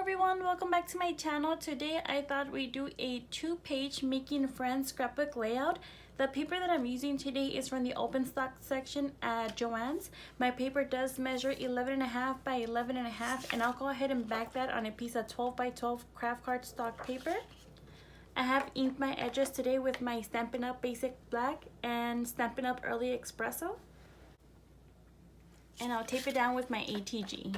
everyone, welcome back to my channel. Today I thought we'd do a 2-page making friends scrapbook layout. The paper that I'm using today is from the open stock section at Joann's. My paper does measure 11.5 by 11.5, and I'll go ahead and back that on a piece of 12 by 12 craft cardstock paper. I have inked my edges today with my Stampin' Up! Basic Black and Stampin' Up! Early Espresso. And I'll tape it down with my ATG.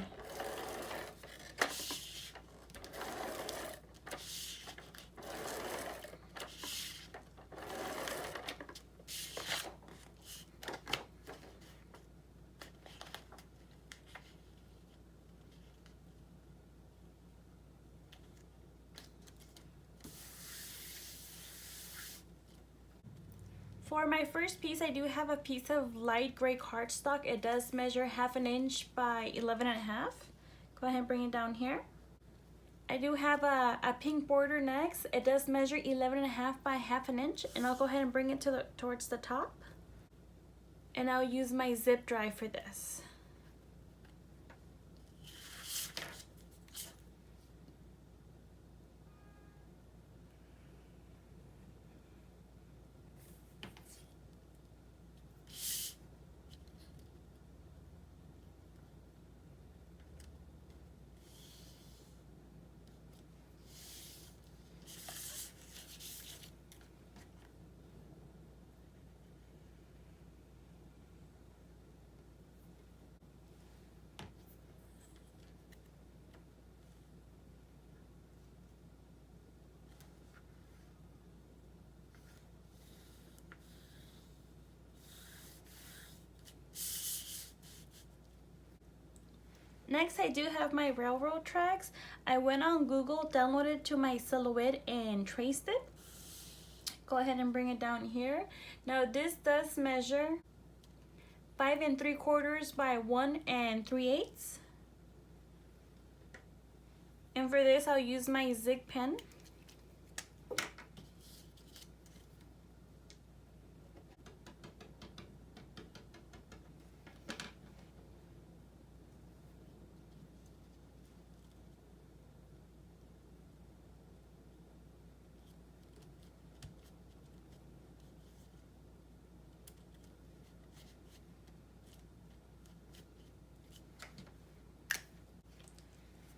For my first piece, I do have a piece of light gray cardstock. It does measure 1/2 inch by 11.5. Go ahead and bring it down here. I do have a pink border next. It does measure 11.5 by 1/2 inch, and I'll go ahead and bring it towards the top. And I'll use my zip dry for this. Next, I do have my railroad tracks. I went on Google, downloaded it to my Silhouette, and traced it. Go ahead and bring it down here. Now this does measure 5 3/4 by 1 3/8. And for this, I'll use my Zig pen.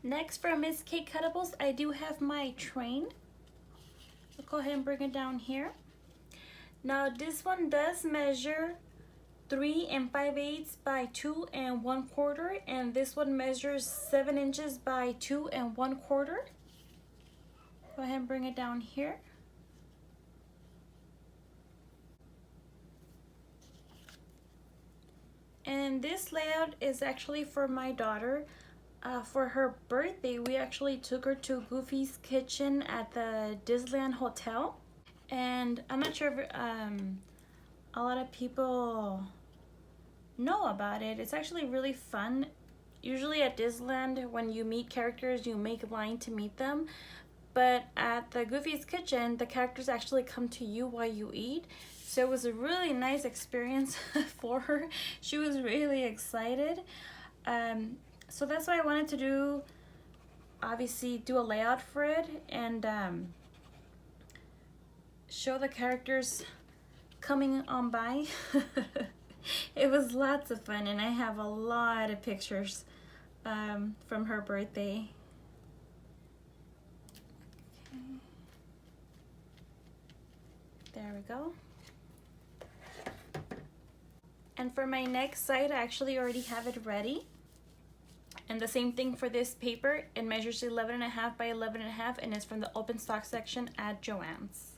Next, for Miss Kate Cuttables, I do have my train. I'll go ahead and bring it down here. Now this one does measure 3 5/8 by 2 1/4, and this one measures 7 inches by 2 1/4. Go ahead and bring it down here. And this layout is actually for my daughter. For her birthday, we actually took her to Goofy's Kitchen at the Disneyland Hotel. And I'm not sure if a lot of people know about it. It's actually really fun. Usually at Disneyland, when you meet characters, you make a line to meet them. But at the Goofy's Kitchen, the characters actually come to you while you eat. So it was a really nice experience for her. She was really excited. So that's why I wanted to do a layout for it and show the characters coming on by. It was lots of fun, and I have a lot of pictures from her birthday. Okay. There we go. And for my next side, I actually already have it ready. And the same thing for this paper. It measures 11.5 by 11.5, and it's from the open stock section at Joann's.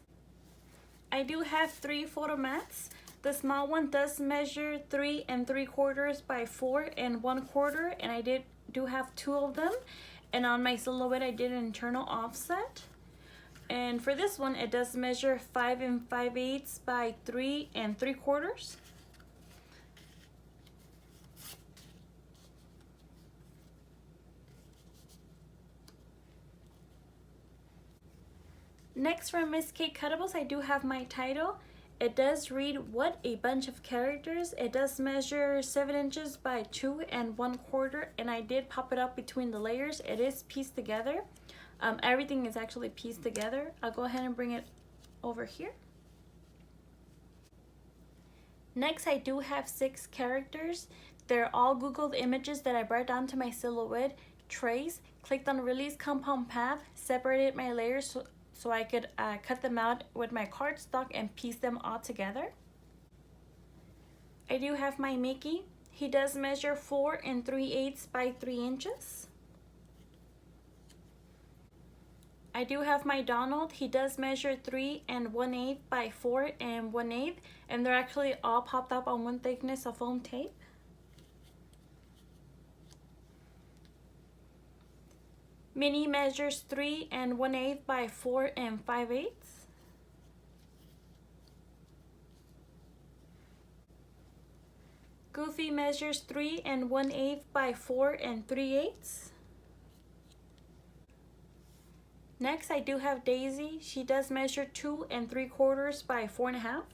I do have 3 photo mats. The small one does measure 3 3/4 by 4 1/4, and I do have 2 of them. And on my Silhouette, I did an internal offset. And for this one, it does measure 5 5/8 by 3 3/4. Next, from Miss Kate Cuttables, I do have my title. It does read "What a bunch of characters." It does measure 7 inches by 2 1/4, and I did pop it up between the layers. It is pieced together. Everything is actually pieced together. I'll go ahead and bring it over here. Next, I do have 6 characters. They're all Googled images that I brought down to my silhouette trays, clicked on Release Compound Path, separated my layers so I could cut them out with my cardstock and piece them all together. I do have my Mickey. He does measure 4 3/8 by 3 inches. I do have my Donald. He does measure 3 1/8 by 4 1/8, and they're actually all popped up on one thickness of foam tape. Minnie measures 3 1/8 by 4 5/8. Goofy measures 3 1/8 by 4 3/8. Next, I do have Daisy. She does measure 2 3/4 by 4 1/2.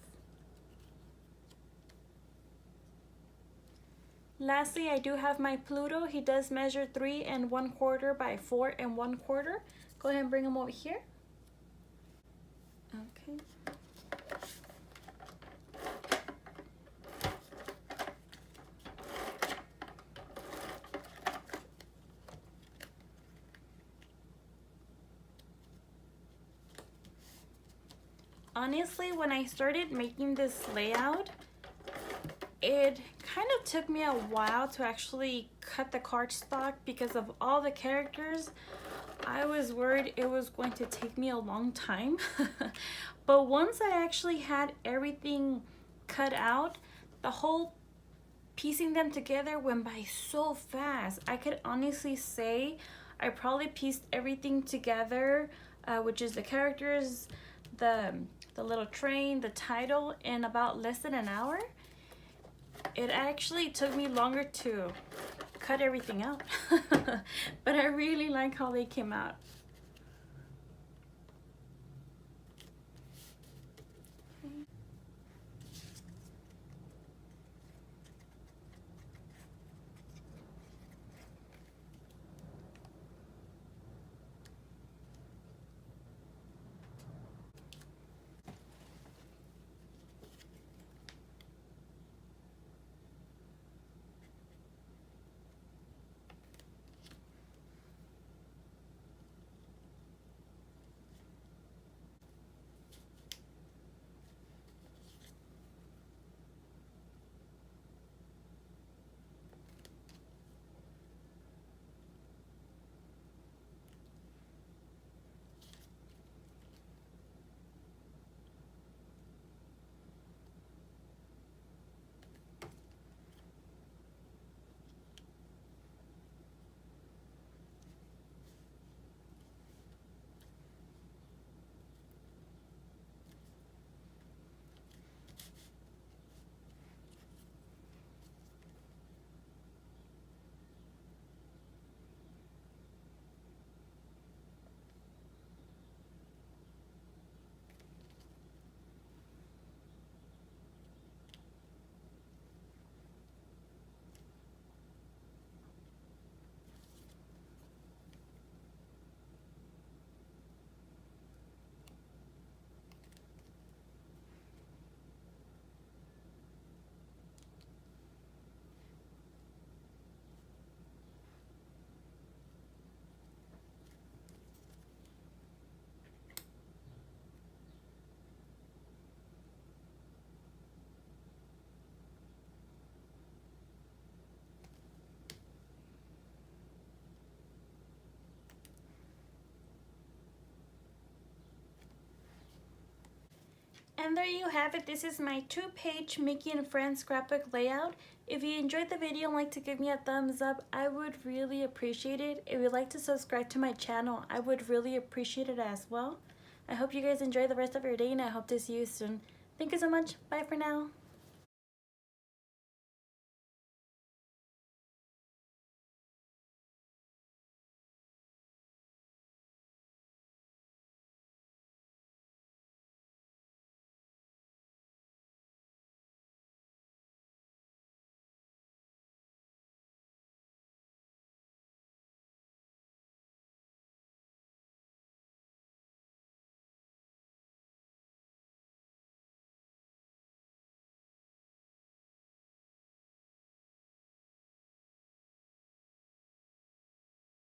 Lastly, I do have my Pluto. He does measure 3 1/4 by 4 1/4. Go ahead and bring him over here. Okay. Honestly, when I started making this layout, it kind of took me a while to actually cut the cardstock because of all the characters. I was worried it was going to take me a long time. But once I actually had everything cut out, the whole piecing them together went by so fast. I could honestly say I probably pieced everything together, which is the characters, the little train, the title, in about less than an hour. It actually took me longer to cut everything out. But I really like how they came out. And there you have it. This is my 2-page Mickey and Friends scrapbook layout. If you enjoyed the video and like to give me a thumbs up, I would really appreciate it. If you'd like to subscribe to my channel, I would really appreciate it as well. I hope you guys enjoy the rest of your day, and I hope to see you soon. Thank you so much. Bye for now.